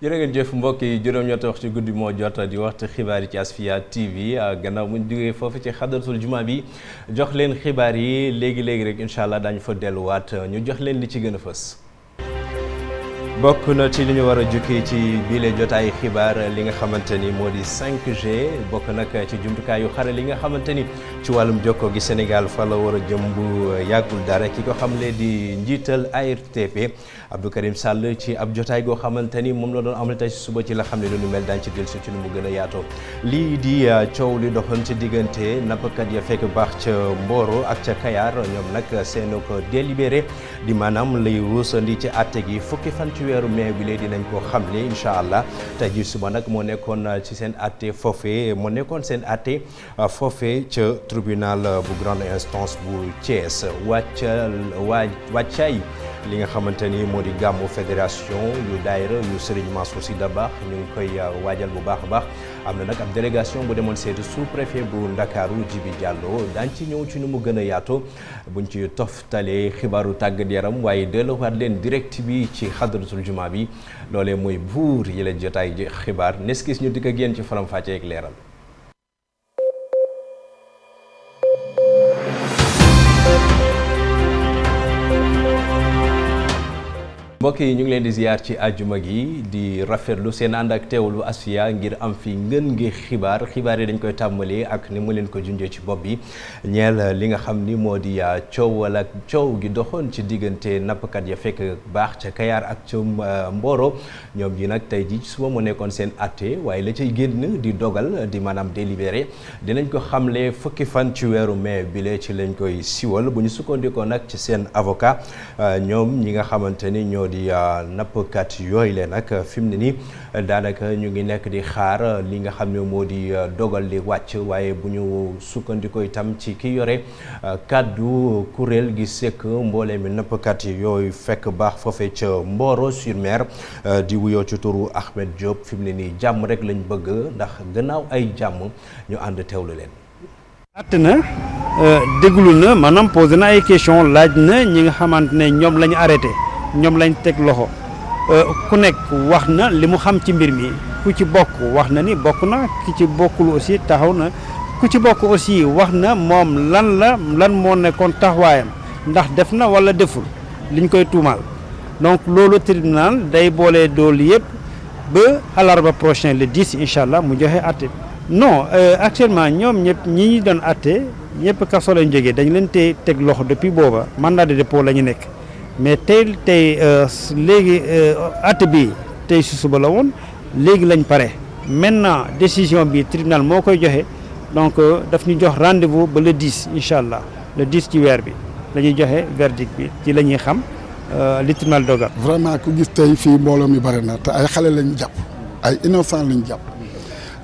jërë ngeen jëf mbokk yi juróom-ñetti waxtu guddi moo jot di waxtu xibaar yi ci Asfiya TV gannaaw mu jógee foofu ci xadaratul juma bi jox leen xibaar yi léegi rek incha allah daañu fa delluwaat ñu jox leen li ci gën a fës. bokk na ci li ñu war a jukki ci biile jotaay xibaar li nga xamante ni moo di 5G bokk nag ci jumtukaayu xare li nga xamante ni ci wàllum jokkoo gi Sénégal fa la war a jëm bu yàggul dara ki ko xamle di njiital ARTP Abdou Karim Sall ci ab jotaay goo xamante ni moom la doon amal tey suba ci la xam ne lu nu mel daan ci dellusi ci nu mu gën a yaatoo lii di coow li doxoon ci diggante nappkat ya fekk baax ca Mboro ak ca Kayar ñoom nag seen ko délibéré di maanaam lay ruusandi ci àtte gi fukki fan ci weeru mai bi léegi dinañ ko xamle incha allah tey jii suba nag moo nekkoon ci seen àtte foofee moo nekkoon seen àtte foofee ca tribunal bu grande instance bu Thiès wàccaay li nga xamante ni moo di gàmmu fédération yu daayira yu Serigne Mansour Sy Dabakh ñu ngi koy waajal bu baax a baax am na nag ab délégation bu demoon seeti sous-préfet bu Ndakaaru Djibi Diallo daañ ci ñëw ci nu mu gën a yaatu buñ ci toftalee xibaaru tàggat yaram waaye delluwaat leen direct bi ci xadratul juma bi loolee mooy buur yi la jotaay xibaar neskis ñu dikk ak yéen ci faram-fàccee ak leeral. mbokk yi ñu ngi leen di ziar ci àjjuma gi di rafetlu seen ànd ak teewlu Asfiya ngir am fi ngën ngi xibaar yi dañ koy tàmbalee ak ni mu leen ko junjee ci bopp bi ñeel li nga xam ni moo di coow gi doxoon ci diggante nappkat ya fekk baax ca Kayar ak ca Mboro ñoom ji nag tey ji suba mu nekkoon seen atte waaye la cay génn di dogal di maanaam délibéré dinañ ko xamle fukki fan ci weeru mai bi lee ci lañ koy siwal bu ñu sukkandikoo nag ci seen avocat ñoom ñi nga xamante ni ñoo di nappkat yooyu leen nag fi mu ne nii daanaka ñu ngi nekk di xaar li nga xam ne moo di dogal li wàcc waaye bu ñu sukkandikoo itam ci ki yore kàddu kuréel gi sekk mboolee mi nappkat yooyu fekk baax foofee ca Mboro sur Mer di wuyoo ci turu Ahmed Diop fi mu ne nii jàmm rek lañ bëgg ndax gannaaw ay jàmm ñu ànd teewlu leen. àtt na déglu na maanaam posé na ay question laaj na ñi nga xamante ne ñoom la ñu arrêté ñoom lañ teg loxo ku nekk wax na li mu xam ci mbir mi ku ci bokk wax na ni bokk na ki ci bokkul aussi taxaw na ku ci bokk aussi wax na moom lan moo nekkoon taxawaayam ndax def na wala deful liñ koy tuumaal donc loolu tribunal day boole doolu yëpp ba àllarba prochain le 10 incha allah mu joxe àtte non actuellement ñoom ñëpp ñi ñu doon àtte ñëpp kaso lañ jógee dañ leen teg loxo depuis booba mandat de dépôt la ñu nekk mais tey léegi àtte bi tey si suba la woon léegi lañ pare maintenant décision bi tribunal moo koy joxe donc daf ñu jox rendez-vous ba le 10 incha allah le 10 ci weer bi la ñuy joxe verdict bi ci la ñuy xam li tribunal dogal. vraiment ku gis tey fii mbooloo mi bëri na te ay xale lañ jàpp ay innocent lañ jàpp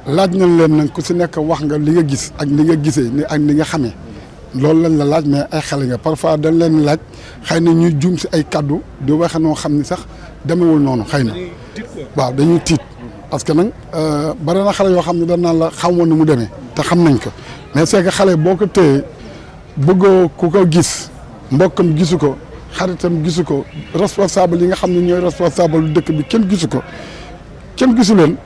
laaj nañ leen nag ku si nekk wax nga li nga gis ak li nga gisee ni ak ni nga xamee. loolu lañ la laaj mais ay xale nga parfois dañ leen laaj xëy na ñu jum si ay kaddu di waxe noo xam ni sax demewul noonu xëy na waaw dañuy tiit parce que nag bari na xale yoo xam ne dañ naan la xamoon na mu demee te xam nañ ko mais c'est que xale boo ko téye bëggoo ku ko gis mbokkam gisu ko xaritam gisu ko responsable yi nga xam ne ñooy responsable dëkk bi kenn gisu ko kenn gisu leen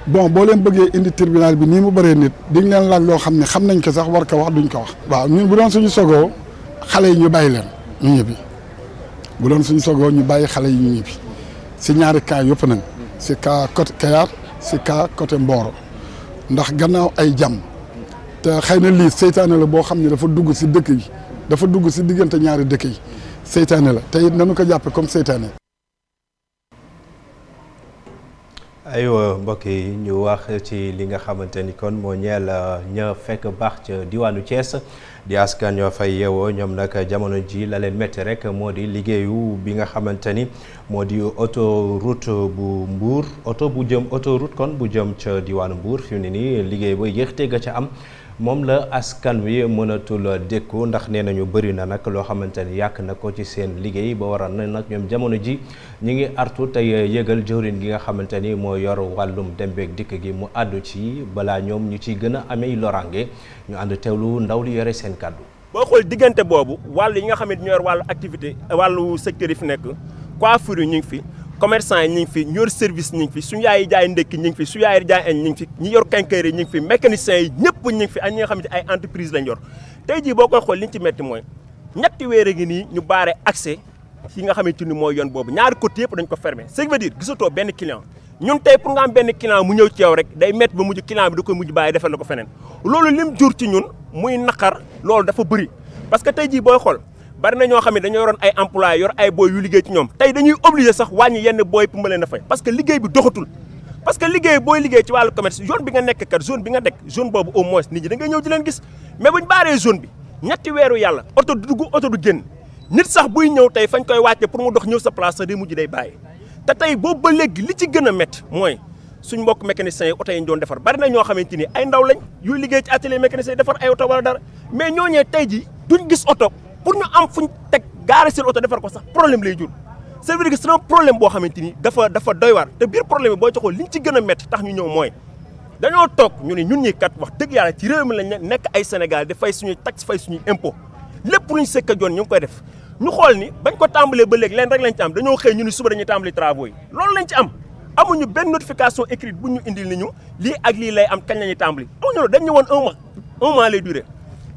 bon boo leen bëggee indi tribunal bi nii mu bëree nit diñ leen laaj loo xam ne xam nañ ko sax war ko wax duñ ko wax. waaw ñun bu doon suñu sogoo xale yi ñu bàyyi leen ñu ñibbi bu doon suñu sogoo ñu bàyyi xale yi ñu ñibbi si ñaari cas yëpp nañ si cas côté Kayar si cas côté Mboro ndax gannaaw ay jàmm te xëy na lii seytaane la boo xam ne dafa dugg si dëkk yi dafa dugg si diggante ñaari dëkk yi seytaane la te it nañu ko jàppe comme seytaane. aywa mbokk yi ñu wax ci li nga xamante ni kon moo ñeel ña fekk baax ca diwaanu Thiès di askan ñoo fay yeewoo ñoom nag jamono ji la leen métti rek moo di liggéeyu bi nga xamante ni moo di autoroute bu Mbour autoroute kon bu jëm ca diwaanu Mbour fi mu ne nii liggéey ba yéexte ga ca am moom la askan wi mënatul dékku ndax nee nañu bëri na nag loo xamante ni yàq na ko ci seen liggéey ba waral na nag ñoom jamono ji ñi ngi artu tey yëgal jëwriñ gi nga xamante ni moo yor wàllum dem beeg dikk gi mu àddu ci balaa ñoom ñu ciy gën a amee loraange ñu ànd teewlu ndaw li yore seen kàddu. boo xool diggante boobu wàllu yi nga xam ne ñoo yor wàllu activité wàllu secteur yi fi nekk coiffure yi ñu ngi fi commerçant yi ñu ngi fi ñu yor service ñu ngi fi suñu yaay yi jaay ndekki ñu ngi fi suñu yaay yi jaay añ ñu ngi fi ñi yor quincaillerie yi ñu ngi fi mécaniciens yi ñëpp ñu ngi fi ak ñi nga xamante ay entreprise lañ yor tey jii boo koy xool li ñu ci metti mooy ñetti weer a ngi nii ñu baare accès yi nga xamante ni mooy yoon boobu ñaari côté yëpp dañ ko fermé ce qui veut dire gisatoo benn client ñun tey pour nga am benn client mu ñëw ci yow rek day métti ba mujj client bi da koy mujj bàyyi defal la ko feneen loolu lim jur ci ñun muy naqar loolu dafa bëri parce que tey jii booy xool bari na ñoo xam ne dañoo yoroon ay employés yor ay booy yu liggéey ci ñoom tey dañuy obligé sax wàññi yenn booy pour ma leen a fay parce que liggéey bi doxatul parce que liggéey booy liggéey ci wàllu commerce zone bi nga nekk kat zone bi nga nekk zone boobu au moins nit ñi da ngay ñëw di leen gis mais buñ baaree zone bi ñetti weeru yàlla oto du dugg oto du génn nit sax buy ñëw tey fañ koy wàcce pour mu dox ñëw sa place sax day mujj day bàyyi te tey boobu ba léegi li ci gën a métti mooy suñ mbokk mécaniciens yi oto yi ñu doon defar bari na ñoo xamante ni ay ndaw lañ yuy liggéey ci atelier mécanicien yi defar ay oto wala dara mais ñooñee tey ji duñ gis oto pour ñu am fuñ teg gaare seen oto defar ko sax problème lay jur ça veut dire que c'est un problème boo xamante ni dafa doy waar te biir problème bi boo joxoo liñ ci gën a métti tax ñu ñëw mooy dañoo toog ñu ne ñun ñi kat wax dëgg yàlla ci réew mi lañ nekk ay Sénégal di fay suñuy taxe fay suñuy impôt lépp luñ sëkk a joon ñu ngi koy def ñu xool ni bañ ko tàmbalee ba léegi leen rek lañ ci am dañoo xëy ñu ni suba dañuy tàmbali travaux yi loolu lañ ci am amuñu benn notification écrite bu ñu indil ni ñu lii ak lii lay am kañ la ñuy tàmbali amuñu loolu dañ ñu woon un mois lay duré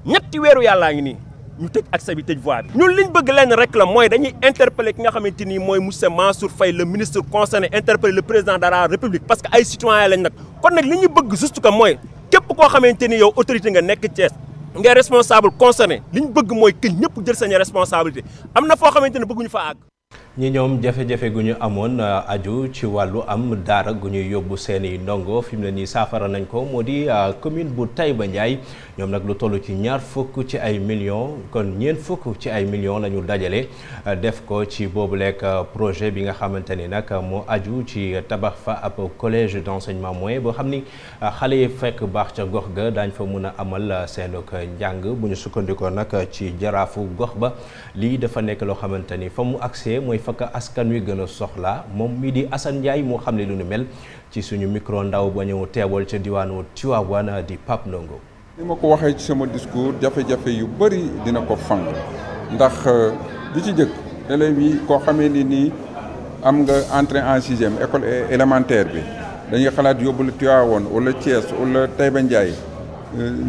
ñetti weeru yàllaa ngi nii ñu tëj accès bi tëj voie bi ñun liñ bëgg lenn rek la mooy dañuy interpeller ki nga xamante ni mooy monsieur Mansour Faye le ministre concerné interpeller le président de la République parce que ay citoyens lañ nag kon nag li ñu bëgg juste que mooy képp koo xamante ni yow autorité nga nekk Thiès ngay responsable concerné li ñu bëgg mooy que ñëpp jël seen responsabilité am na foo xamante ne bëgguñu fa àgg. ñi ñoom jafe-jafe gu ñu amoon aju ci wàllu am daara gu ñuy yóbbu seeni ndongo fi mu ne nii saafara nañ ko moo di commune bu Taïba Ndiaye ñoom nag lu toll ci ñaar fukk ci ay millions kon ñeent fukk ci ay millions la ñu dajale def ko ci boobu lekk projet bi nga xamante ni nag moo aju ci tabax fa ab collège d'enseignement moyen boo xam ni xale yi fekk baax ca gox ga daañ fa mun a amal seenug njàng bu ñu sukkandikoo nag ci jaraafu gox ba lii dafa nekk loo xamante ni fa mu accès mooy fakk askan wi gën a soxla moom mii di Assane Ndiaye moo xam ne lu nu mel ci suñu micro ndaw ba ñëw teewal ca diwaanu Tivaouane di Pape Ndongo. ni ma ko waxee ci sama discours jafe-jafe yu bëri dina ko fang ndax bi ci jëkk élèves yi koo xamee ni nii am nga entrée en sixième école élémentaire bi dañuy xalaat yóbbu la Tivaouane wala Thiès wala Taïba Ndiaye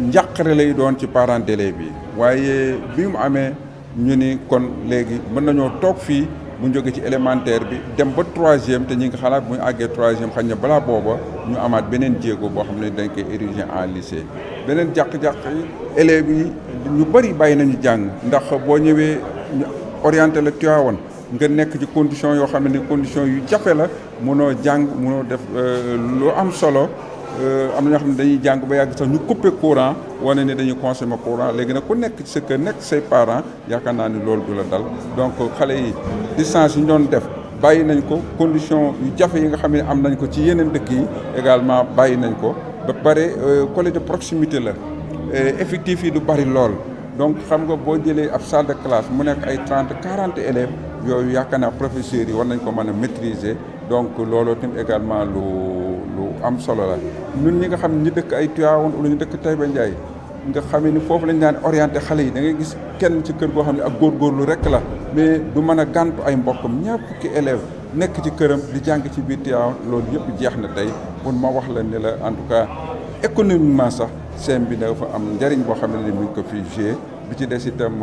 njàqare lay doon ci parents d'élèves bi waaye bi mu amee ñu ni kon léegi mën nañoo toog fii bu ñu jógee ci élémentaire bi dem ba troisième te ñi nga xalaat bu ñu àggee troisième xañ na balaa booba ñu amaat beneen jéego boo xam ne dañ koy ériger en lycée beneen jàq-jàq yi élèves yi ñu bëri bàyyi nañu jàng ndax boo ñëwee ñu orienté la Tivaouane nga nekk ci condition yoo xam ne condition yu jafe la mënoo jàng mënoo def lu am solo am na ñoo xam ne dañuy jàng ba yàgg sax ñu couper courant wane ne dañuy consommer courant léegi nag ku nekk ci sa kër nekk say parents yaakaar naa ni loolu du la dal donc xale yi distance yi ñu doon def bàyyi nañ ko condition yu jafe yi nga xam ne am nañ ko ci yeneen dëkk yi également bàyyi nañ ko ba pare collège de proximité la effectif yi du bari lool donc xam nga boo jëlee ab salle de classe mu nekk ay 30-40 élèves yooyu yaakaar naa professeurs yi war nañ ko mën a maîtriser donc loolu tamit également lu am solo la ñun ñi nga xam ne ñu dëkk ay Tivaouane wala ñu dëkk Taïba Ndiaye nga xam ni foofu lañ daan orienté xale yi da ngay gis kenn ci kër goo xam ne ak góorgóorlu rek la mais du mën a gàntu ay mbokkam ñaar fukki élèves nekk ci këram di jàng ci biir Tivaouane loolu yëpp jeex na tey bon ma wax la ne la en tout cas économiquement sax CEM bi dafa am njëriñ boo xam ne mi ngi ko fi joué bi ci des itam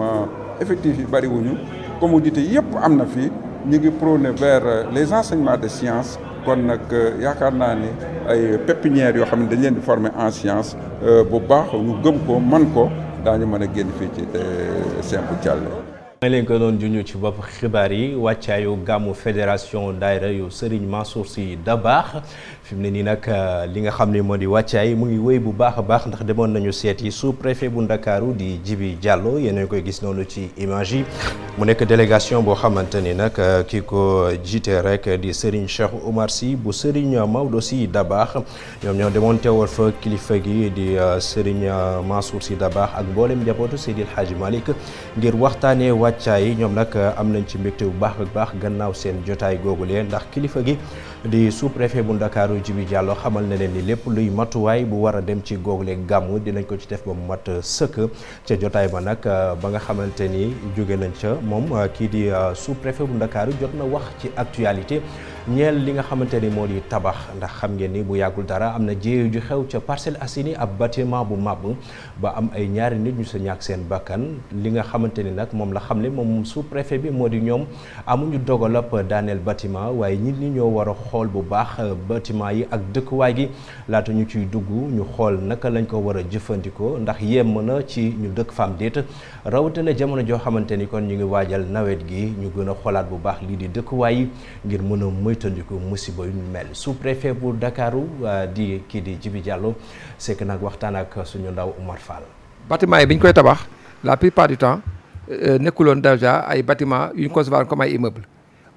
effectif yi bariwuñu commodité yëpp am na fi ñu ngi prôné vers les enseignements de sciences kon nag yaakaar naa ni ay pépinières yoo xam ne dañ leen di former en sciences bu baax ñu gëm ko man ko daañu mën a génn fii ci CEM bu Thialé. maa ngi leen ko doon junj ci bopp xibaar yi wàccaayu gàmmu fédération daayira yu Serigne Mansour Sy Dabakh fi mu ne nii nag li nga xam ne moo di wàccaay mu ngi wéy bu baax a baax ndax demoon nañu seeti sous préfet bu Ndakaaru di Djibi Diallo yéen a koy gis noonu ci image yi mu nekk délégation boo xamante ni nag ki ko jiite rek di Serigne Cheikh Oumar Sy bu Serigne Maodo Sy Dabakh ñoom ñoo demoon teewal fa kilifa gi di Serigne Mansour Sy Dabakh ak mboolem njabootu Seydil Hadji Malick ngir waxtaanee wàccaay ñoom nag am nañ ci mbégte bu baax ak baax gannaaw seen jotaay googu leen ndax kilifa gi di sous-préfet bu Ndakaaru Djibi Diallo xamal na leen ni lépp luy matuwaay bu war a dem ci google gàmmu dinañ ko ci def ba mu mat sëkk ca jotaay ba nag ba nga xamante ni jóge nañ ca moom kii di sous-préfet bu Ndakaaru jot na wax ci actualité ñeel li nga xamante ni moo di tabax ndax xam ngeen ni bu yàggul dara am na jéeyu ju xew ca Parcelles Assainies ab bâtiment bu màbb ba am ay ñaari nit ñu sa ñàkk seen bakkan li nga xamante ni nag moom la xam ne moom sous-préfet bi moo di ñoom amuñu dogalab daaneel bâtiment waaye nit ñi ñoo war a xool bu baax bâtiment yi ak dëkkuwaay gi laata ñu ciy dugg ñu xool naka lañ ko war a jëfandikoo ndax yemm na ci ñu dëkk fam déet rawatina jamono joo xamante ni kon ñu ngi waajal nawet gi ñu gën a xoolaat bu baax lii di dëkkuwaay yi ngir mën a moytandiku musiba yu mel sous-préfet bu Dakaru di kii di Djibi Diallo sekk nag waxtaan ak suñu ndaw Oumar Fall. bâtiment yi bi ñu koy tabax la plupart du temps nekkuloon déjà ay bâtiment yu ñu concevoir comme ay immeuble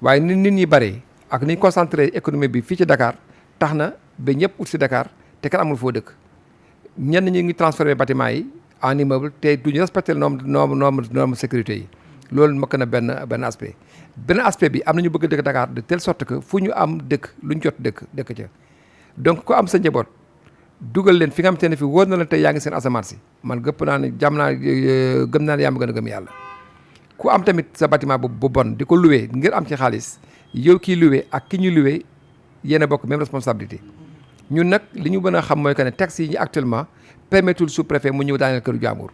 waaye nit ñi bare ak ni ñu concentré économie bi fii ci Dakar tax na ba ñëpp ut si Dakar te kan amul foo dëkk ñenn ñi ngi transformé bâtiment yi en immeuble te duñu respecté norme sécurité yi loolu mokk na benn aspect benn aspect bi am na ñu bëgg dëkk Dakar de telle sorte que fu ñu am dëkk lu ñu jot dëkk ca donc ku am sa njaboot dugal leen fi nga xamante ne fi wóor na la tey yaa ngi seen asamaan si man gëm naa ne gëm naa ne yaa ma gën a gëm yàlla ku am tamit sa bâtiment bu bon di ko loué ngir am ci xaalis yow kii loué ak ki ñu loué yéen a bokk même responsabilité ñun nag li ñu mën a xam mooy que ne texte yi ñu actuellement permettul sous-préfet mu ñëw daaneel këru jaambur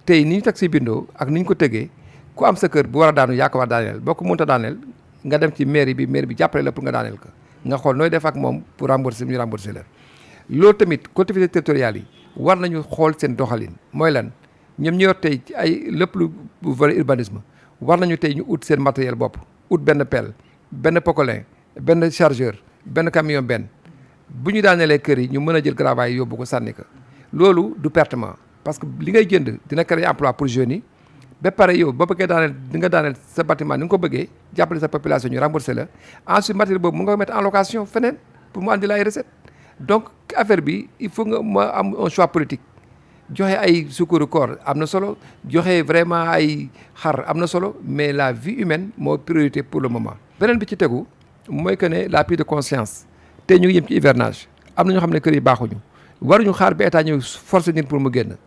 tey ni ñu texte yi bindoo ak ni ñu ko tëggee ku am sa kër bu war a daanu yaa ko war daaneel boo ko mënta daaneel nga dem ci mairie bi jàppale la pour nga daaneel ko nga xool nooy def ak moom pour rembourser ñu rembourser la loolu tamit collectivités territoriales yi war nañu xool seen doxalin mooy lan ñoom ñu yor tey ci ay lépp lu volet urbanisme war nañu tey ñu ut seen matériel bopp ut benn pelle benn pocolin benn chargeur benn camion bu ñu daanelee kër yi ñu mën a jël gravaay yi yóbbu ko sànni ko loolu du pertement parce que li ngay jënd dina créer emploi pour jeunes yi ba pare yow ba bëggee daaneel di nga daaneel sa bâtiment ni nga ko bëggee jàppale sa population ñu rembourser la ensuite matériel boobu mu nga ko mettre en location feneen pour mu andi la ay recette donc affaire bi il faut nga ma am un choix politique joxe ay sukkaru koor am na solo joxe vraiment ay xar am na solo mais la vie humaine moo priorité pour le moment. beneen bi ci tegu mooy que ne la prise de conscience tey ñu ngi jëm ci hivernage am na ñoo xam ne kër yi baaxuñu waruñu xaar ba état ñëw forcer nit pour mu génn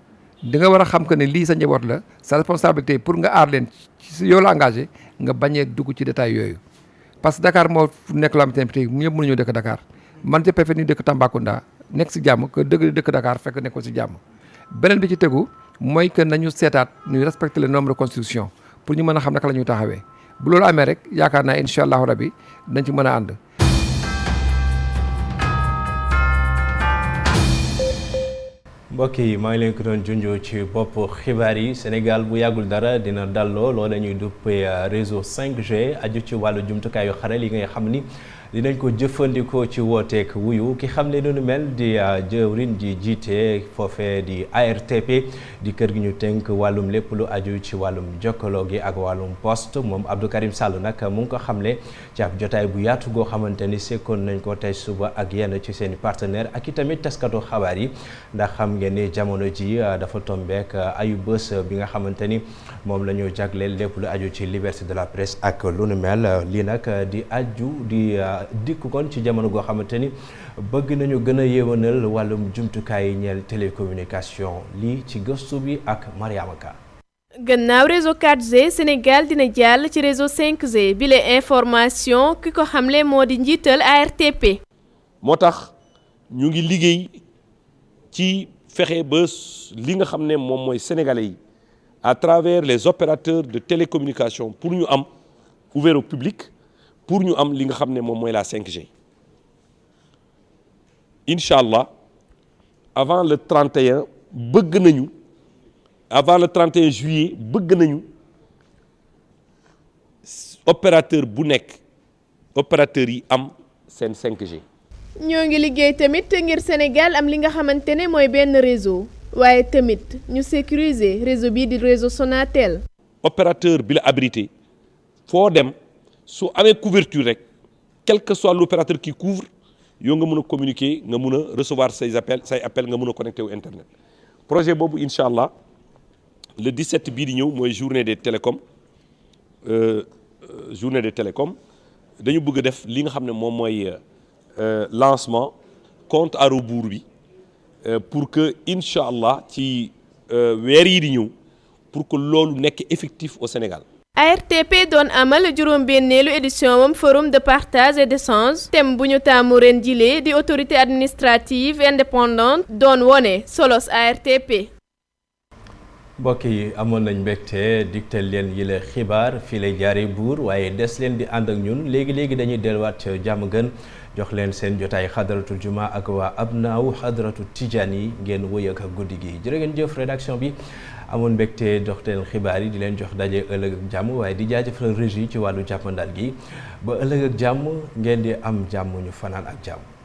di nga war a xam que ne lii sa njaboot la sa responsabilité pour nga aar leen ci yow la engagé nga bañ a dugg ci détail yooyu parce que Dakar moo nekk loo xamante ne tey ñëpp mënuñoo dëkk Dakar man je préfère ñu dëkk Tambacounda nekk si jàmm que dëkk Dakar fekk nekkoo si jàmm. beneen bi ci tegu mooy que nañu seetaat ñu respecter le nombre de construction pour ñu mën a xam naka la ñuy taxawee bu loolu amee rek yaakaar naa incha allahu rabi dañ ci mën a ànd. mbokk yi maa ngi leen ko doon junjoo ci bopp xibaar yi Sénégal bu yàggul dara dina dalloo loolu la ñuy duppee réseau 5G aju ci wàllu jumtukaayu xarale yi nga xam ni dinañ ko jëfandikoo ci wooteek wuyu ki xam ne nu mel di jëwriñ ji jiite foofee di ARTP di kër gi ñu tënk wàllum lépp lu aju ci wàllum jokkaloo gi ak wàllum poste moom Abdou Karim Sall nag mu ngi ko xamle ci ab jotaay bu yaatu goo xamante ni sekkoon nañ ko tey suba ak yenn ci seen i partenaires ak i tamit taskatu xabaar yi ndax xam ngeen ni jamono ji dafa tombeek ayu bés bi nga xamante ni moom la ñu jagleel lépp lu aju ci liberté de la presse ak lu nu mel lii nag di aju di dikk kon ci jamono goo xamante ni bëgg nañu gën a yéwénal wàllum jumtukaay yi ñeel télécommunication lii ci gëstu bi ak Mariama Ka. gannaaw réseau 4G Sénégal dina jàll ci réseau 5G bi la information ki ko xamle moo di njiital ARTP. moo tax ñu ngi liggéey ci fexe ba li nga xam ne moom mooy sénégalais yi à travers les opérateurs de télécommunication pour ñu am ouvert au public. pour ñu am li nga xam ne moom mooy la 5G incha allah avant le 31 bëgg nañu avant le 31 juillet bëgg nañu opérateur bu nekk opérateur yi am seen 5G. ñoo ngi liggéey tamit ngir Sénégal am li nga xamante ne mooy benn réseau waaye tamit ñu sécuriser réseau bii di réseau Sonatel. opérateur bi la habilité foo dem. su amee couverture rek quel que soit l'opérateur qui couvre yow nga mën a communiquer nga mën a recevoir say appel nga mën a connecté wu internet projet boobu incha allah le 17 bii di ñëw mooy journée des télécoms dañu bëgg a def li nga xam ne moom mooy lancement compte à rebours bi pour que incha allah ci weer yi di ñëw pour que loolu nekk effectif au Sénégal. ARTP doon amal juróom-benneelu édition moom forum de partage et d'échange thème bu ñu taamu ren jile di autorité administrative indépendante doon wone solos ARTP. mbokk yi amoon nañ mbégte digtal leen yile xibaar fii lay jaaree buur waaye des leen di ànd ak ñun léegi dañuy delluwaat ca jàmm gën jox leen seen jotaay xadaratul juma ak waa abnaaw xadaratu tijaan yi ngeen wëy ak guddi gi jërë ngeen jëf rédaction bi amoon mbégte dox leen xibaar yi di leen jox daje ëllëg ak jàmm waaye di jaajëfal régie ci wàllu jàppandal gi ba ëllëg ak jàmm ngeen di am jàmm ñu fanaan ak jàmm.